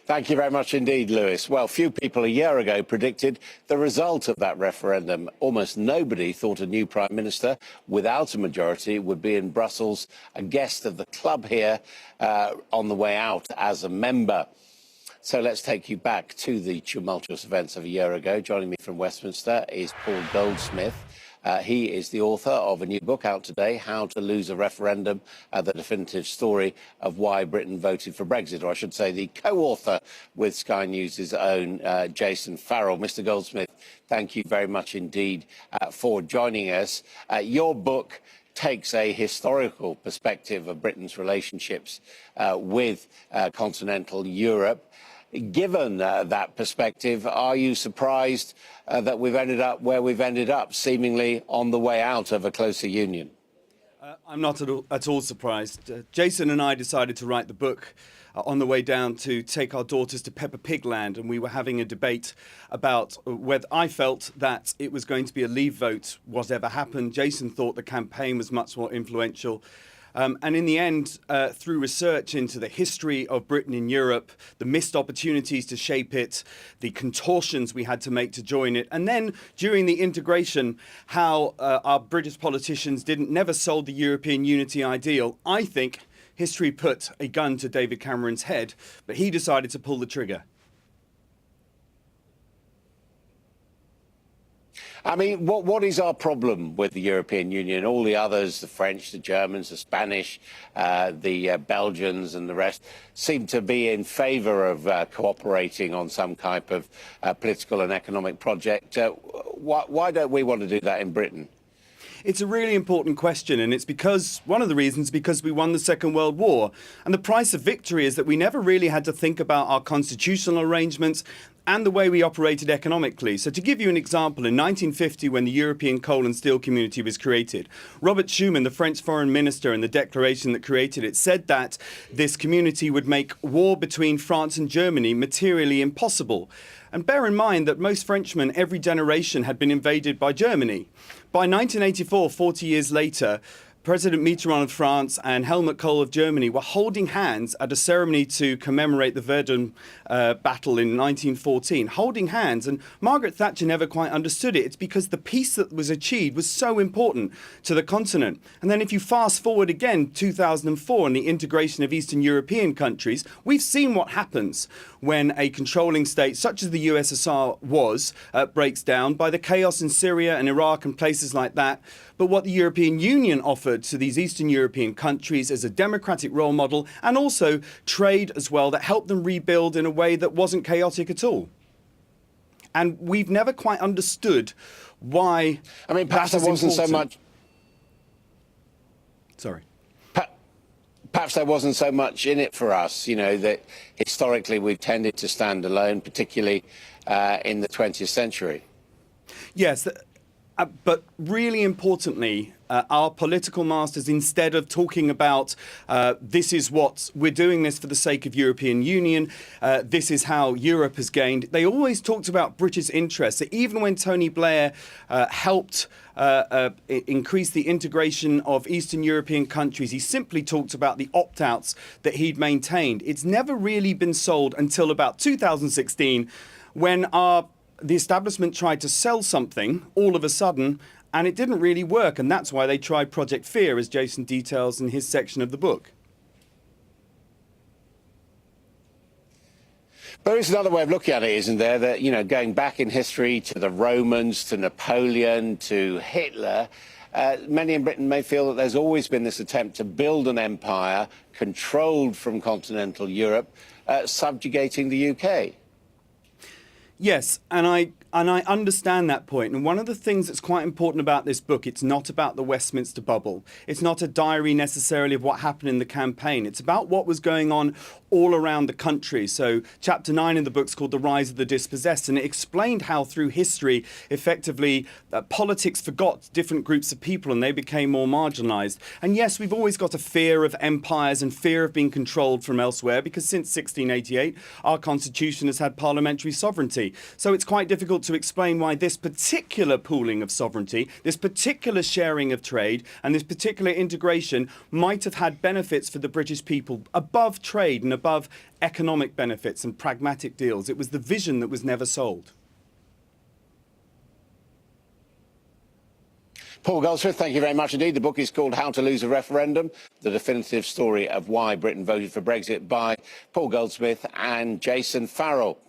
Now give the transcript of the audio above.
Thank you very much indeed, Lewis. Well, few people a year ago predicted the result of that referendum. Almost nobody thought a new Prime Minister without a majority would be in Brussels, a guest of the club here on the way out as a member. So let's take you back to the tumultuous events of a year ago. Joining me from Westminster is Paul Goldsmith. He is the author of a new book out today, How to Lose a Referendum, the definitive story of why Britain voted for Brexit, or I should say the co-author with Sky News' own Jason Farrell. Mr. Goldsmith, thank you very much indeed for joining us. Your book takes a historical perspective of Britain's relationships with continental Europe. Given that perspective, are you surprised that we've ended up where we've ended up, seemingly on the way out of a closer union? I'm not at all surprised. Jason and I decided to write the book on the way down to take our daughters to Peppa Pig Land, and we were having a debate about whether I felt that it was going to be a leave vote, whatever happened. Jason thought the campaign was much more influential. And in the end, through research into the history of Britain in Europe, the missed opportunities to shape it, the contortions we had to make to join it, and then during the integration, how our British politicians never sold the European unity ideal, I think history put a gun to David Cameron's head, but he decided to pull the trigger. I mean, what is our problem with the European Union? All the others, the French, the Germans, the Spanish, the Belgians and the rest, seem to be in favour of cooperating on some type of political and economic project. Why don't we want to do that in Britain? It's a really important question, and it's because one of the reasons because we won the Second World War. And the price of victory is that we never really had to think about our constitutional arrangements and the way we operated economically. So to give you an example, in 1950, when the European Coal and Steel Community was created, Robert Schuman, the French foreign minister, in the declaration that created it, said that this community would make war between France and Germany materially impossible. And bear in mind that most Frenchmen, every generation, had been invaded by Germany. By 1984, 40 years later, President Mitterrand of France and Helmut Kohl of Germany were holding hands at a ceremony to commemorate the Verdun battle in 1914, holding hands. And Margaret Thatcher never quite understood it. It's because the peace that was achieved was so important to the continent. And then if you fast forward again, 2004, and the integration of Eastern European countries, we've seen what happens when a controlling state, such as the USSR was, breaks down by the chaos in Syria and Iraq and places like that. But what the European Union offered to these Eastern European countries as a democratic role model, and also trade as well, that helped them rebuild in a way that wasn't chaotic at all. And we've never quite understood why. I mean, perhaps there wasn't so much. Sorry. Perhaps there wasn't so much in it for us, you know, that historically we've tended to stand alone, particularly in the 20th century. Yes. But really importantly, our political masters, instead of talking about this is what we're doing this for the sake of European Union, this is how Europe has gained, they always talked about British interests. So even when Tony Blair helped increase the integration of Eastern European countries, he simply talked about the opt-outs that he'd maintained. It's never really been sold until about 2016, when the establishment tried to sell something all of a sudden, and it didn't really work. And that's why they tried Project Fear, as Jason details in his section of the book. But there's another way of looking at it, isn't there? That, you know, going back in history to the Romans, to Napoleon, to Hitler, many in Britain may feel that there's always been this attempt to build an empire controlled from continental Europe, subjugating the UK. Yes, and I understand that point. And one of the things that's quite important about this book, it's not about the Westminster bubble. It's not a diary necessarily of what happened in the campaign. It's about what was going on all around the country. So chapter 9 in the book's called The Rise of the Dispossessed, and it explained how through history, effectively, politics forgot different groups of people and they became more marginalised. And yes, we've always got a fear of empires and fear of being controlled from elsewhere, because since 1688, our constitution has had parliamentary sovereignty. differently. So it's quite difficult to explain why this particular pooling of sovereignty, this particular sharing of trade, and this particular integration might have had benefits for the British people above trade and above economic benefits and pragmatic deals. It was the vision that was never sold. Paul Goldsmith, thank you very much indeed. The book is called How to Lose a Referendum, the definitive story of why Britain voted for Brexit, by Paul Goldsmith and Jason Farrell.